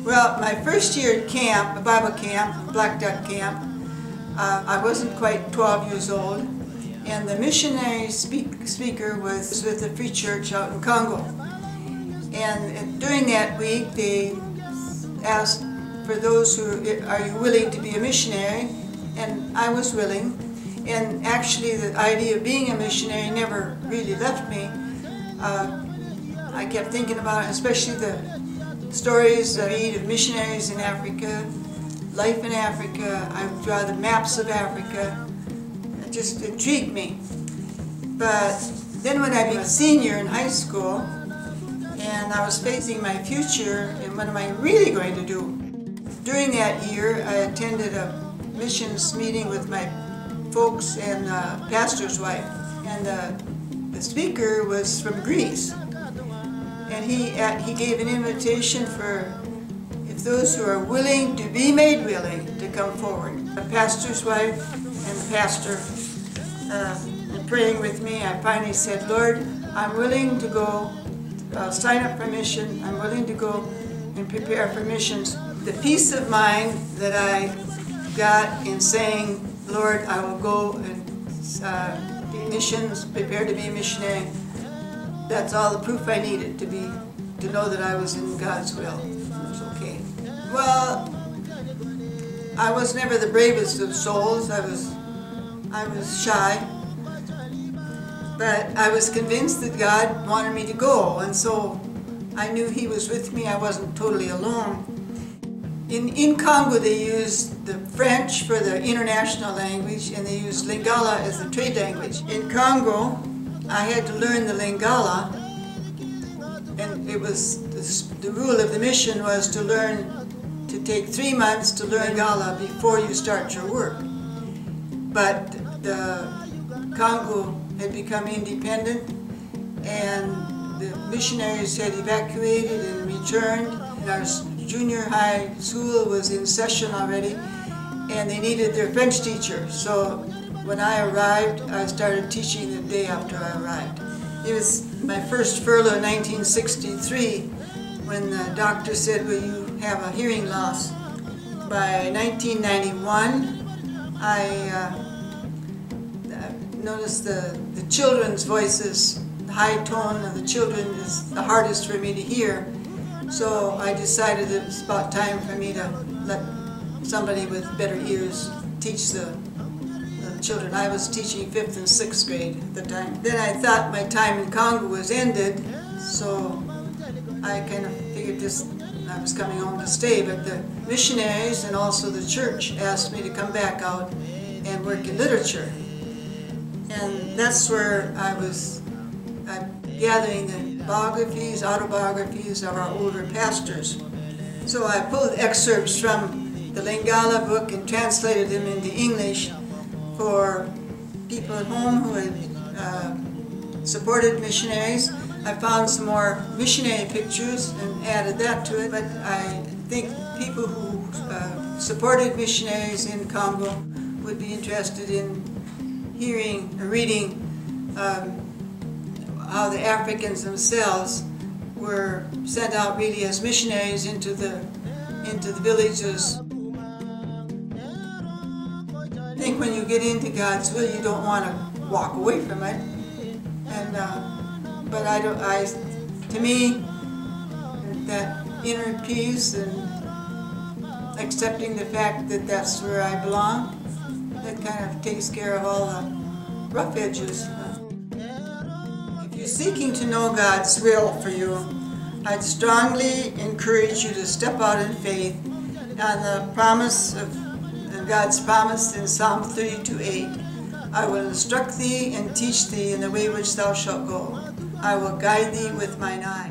Well, my first year at camp, a Bible camp, Black Duck Camp, I wasn't quite 12 years old, and the missionary speaker was with the Free Church out in Congo. And during that week, they asked for those who, are you willing to be a missionary? And I was willing. And actually, the idea of being a missionary never really left me. I kept thinking about it, especially the stories I read of missionaries in Africa, life in Africa. I would draw the maps of Africa. It just intrigued me. But then when I became a senior in high school, and I was facing my future and what am I really going to do? During that year, I attended a missions meeting with my folks and the pastor's wife. And the speaker was from Greece. And he gave an invitation for if those who are willing to be made willing to come forward. The pastor's wife and the pastor praying with me, I finally said, Lord, I'm willing to go sign up for mission. I'm willing to go and prepare for missions. The peace of mind that I got in saying, Lord, I will go and do missions, prepare to be a missionary, that's all the proof I needed to know that I was in God's will. It was okay. Well, I was never the bravest of souls. I was shy. But I was convinced that God wanted me to go, and so I knew He was with me. I wasn't totally alone. In Congo, they used the French for the international language, and they used Lingala as the trade language. In Congo, I had to learn the Lingala, and it was the rule of the mission was to take 3 months to learn Lingala before you start your work. But the Congo had become independent, and the missionaries had evacuated and returned. And our junior high school was in session already, and they needed their French teacher. So when I arrived, I started teaching the day after I arrived. It was my first furlough in 1963 when the doctor said, well, you have a hearing loss. By 1991, I noticed the children's voices, the high tone of the children is the hardest for me to hear. So I decided it was about time for me to let somebody with better ears teach the children. I was teaching 5th and 6th grade at the time. Then I thought my time in Congo was ended, so I kind of figured I was coming home to stay, but the missionaries and also the church asked me to come back out and work in literature. And that's where I'm gathering the biographies, autobiographies of our older pastors. So I pulled excerpts from the Lingala book and translated them into English for people at home who had supported missionaries. I found some more missionary pictures and added that to it, but I think people who supported missionaries in Congo would be interested in hearing or reading how the Africans themselves were sent out really as missionaries into the villages. I think when you get into God's will, you don't want to walk away from it. And but to me, that inner peace and accepting the fact that that's where I belong, that kind of takes care of all the rough edges. If you're seeking to know God's will for you, I'd strongly encourage you to step out in faith on the promise of God's promise in Psalm 32:8. I will instruct thee and teach thee in the way which thou shalt go. I will guide thee with mine eye.